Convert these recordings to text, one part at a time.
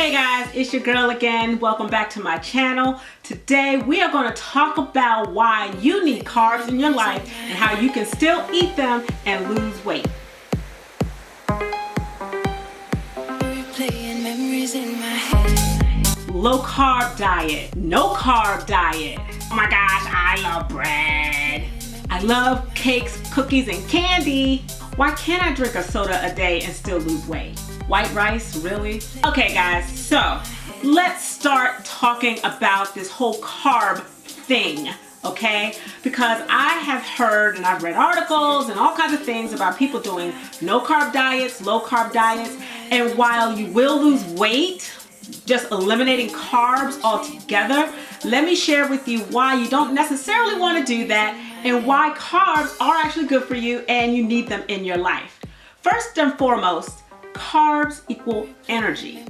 Hey guys, it's your girl again. Welcome back to my channel. Today we are going to talk about why you need carbs in your life and how you can still eat them and lose weight. Low carb diet, no carb diet. Oh my gosh, I love bread. I love cakes, cookies, and candy. Why can't I drink a soda a day and still lose weight? White rice, really? Okay guys, so let's start talking about this whole carb thing, okay? Because I have heard and I've read articles and all kinds of things about people doing no carb diets, low carb diets, and while you will lose weight, just eliminating carbs altogether, let me share with you why you don't necessarily want to do that and why carbs are actually good for you and you need them in your life. First and foremost, carbs equal energy.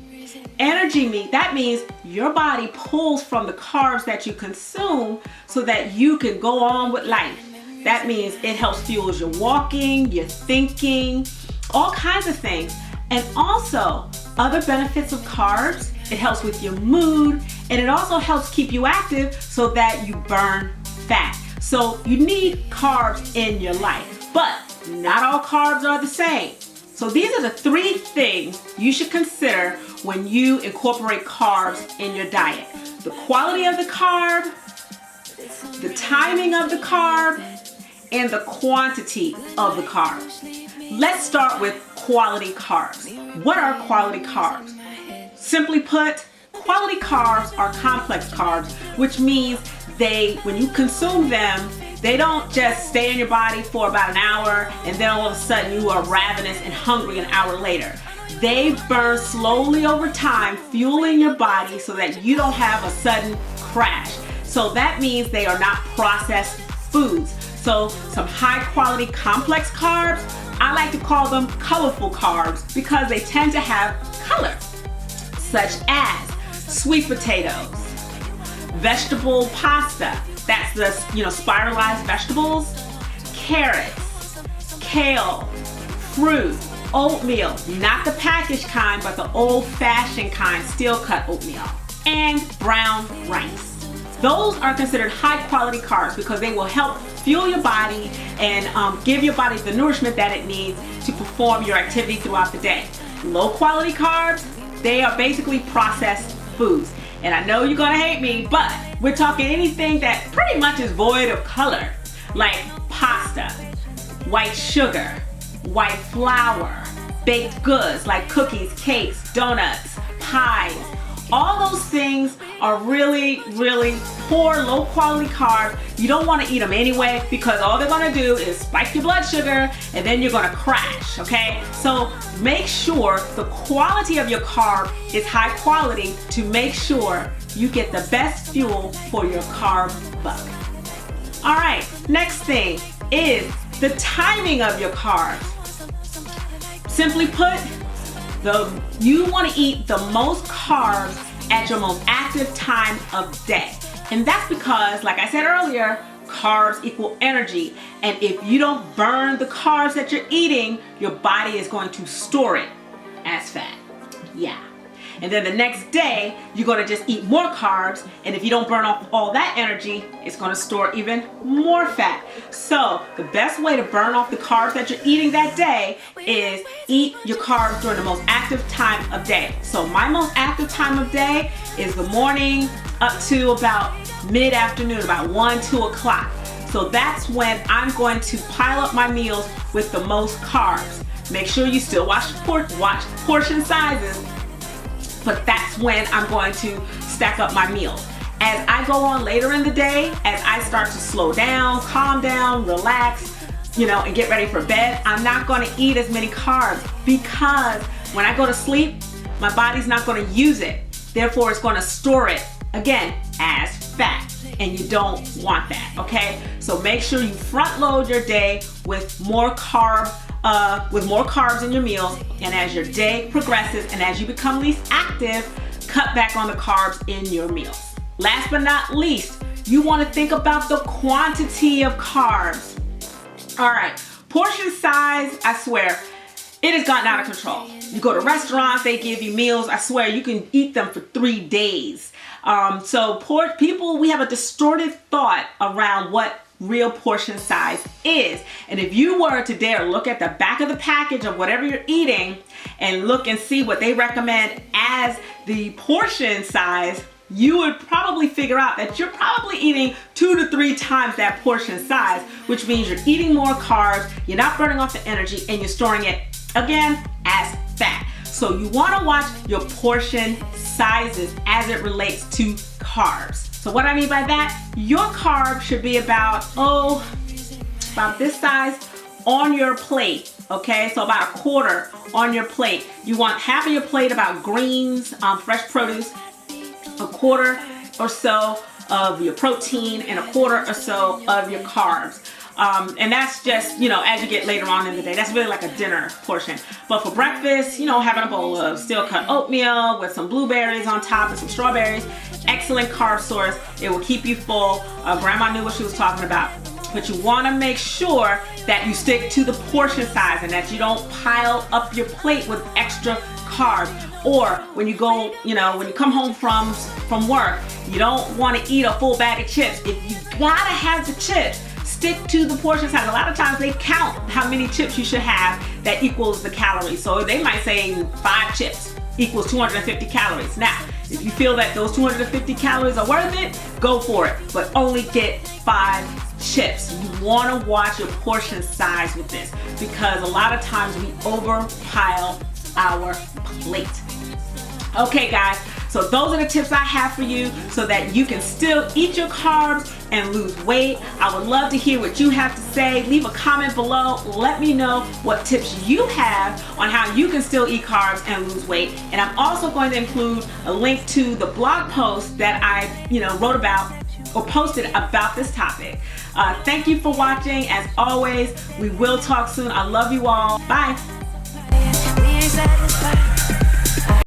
That means your body pulls from the carbs that you consume so that you can go on with life. That means it helps fuel your walking, your thinking, all kinds of things. And also, other benefits of carbs, it helps with your mood, and it also helps keep you active so that you burn fat. So you need carbs in your life, but not all carbs are the same. So these are the three things you should consider when you incorporate carbs in your diet. The quality of the carb, the timing of the carb, and the quantity of the carbs. Let's start with quality carbs. What are quality carbs? Simply put, quality carbs are complex carbs, which means when you consume them, they don't just stay in your body for about an hour and then all of a sudden you are ravenous and hungry an hour later. They burn slowly over time, fueling your body so that you don't have a sudden crash. So that means they are not processed foods. So some high quality complex carbs, I like to call them colorful carbs because they tend to have color, such as sweet potatoes, vegetable pasta, that's the spiralized vegetables, carrots, kale, fruit, oatmeal, not the packaged kind, but the old-fashioned kind, steel-cut oatmeal, and brown rice. Those are considered high-quality carbs because they will help fuel your body and give your body the nourishment that it needs to perform your activity throughout the day. Low-quality carbs, they are basically processed foods. And I know you're gonna hate me, but we're talking anything that pretty much is void of color, like pasta, white sugar, white flour, baked goods like cookies, cakes, donuts, pies. All those things are really, really poor, low quality carbs. You don't want to eat them anyway because all they're going to do is spike your blood sugar and then you're going to crash, okay? So make sure the quality of your carb is high quality to make sure you get the best fuel for your carb buck. All right, next thing is the timing of your carbs. Simply put, you want to eat the most carbs at your most active time of day. And that's because, like I said earlier, carbs equal energy. And if you don't burn the carbs that you're eating, your body is going to store it as fat. Yeah. And then the next day, you're going to just eat more carbs. And if you don't burn off all that energy, it's going to store even more fat. So the best way to burn off the carbs that you're eating that day is eat your carbs during the most active time of day. So my most active time of day is the morning up to about mid-afternoon, about 1, 2 o'clock. So that's when I'm going to pile up my meals with the most carbs. Make sure you still watch portion sizes, but that's when I'm going to stack up my meals. As I go on later in the day, as I start to slow down, calm down, relax, and get ready for bed, I'm not going to eat as many carbs because when I go to sleep, my body's not going to use it. Therefore, it's going to store it, again, as fat. And you don't want that, okay? So make sure you front load your day with more carbs in your meals, and as your day progresses and as you become least active, cut back on the carbs in your meals. Last but not least, you want to think about the quantity of carbs. All right, portion size, I swear, it has gotten out of control. You go to restaurants, they give you meals. I swear you can eat them for 3 days. So poor people, we have a distorted thought around what real portion size is. And if you were to dare look at the back of the package of whatever you're eating and look and see what they recommend as the portion size, you would probably figure out that you're probably eating 2 to 3 times that portion size, which means you're eating more carbs, you're not burning off the energy, and you're storing it, again, as fat. So you want to watch your portion sizes as it relates to carbs. So what I mean by that, your carb should be about this size on your plate, okay? So about 1/4 on your plate. You want half of your plate about greens, fresh produce, 1/4 or so of your protein, and 1/4 or so of your carbs. And that's just, as you get later on in the day, that's really like a dinner portion. But for breakfast, having a bowl of steel cut oatmeal with some blueberries on top and some strawberries, excellent carb source. It will keep you full. Grandma knew what she was talking about. But you want to make sure that you stick to the portion size and that you don't pile up your plate with extra carbs. Or when you go, when you come home from work, you don't want to eat a full bag of chips. If you gotta have the chips, stick to the portion size. A lot of times they count how many chips you should have that equals the calories. So they might say 5 chips equals 250 calories. Now, if you feel that those 250 calories are worth it, go for it, but only get 5 chips. You want to watch your portion size with this because a lot of times we overpile our plate. Okay guys, so those are the tips I have for you so that you can still eat your carbs and lose weight. I would love to hear what you have to say. Leave a comment below. Let me know what tips you have on how you can still eat carbs and lose weight. And I'm also going to include a link to the blog post that I wrote about or posted about this topic. Thank you for watching. As always, we will talk soon. I love you all. Bye.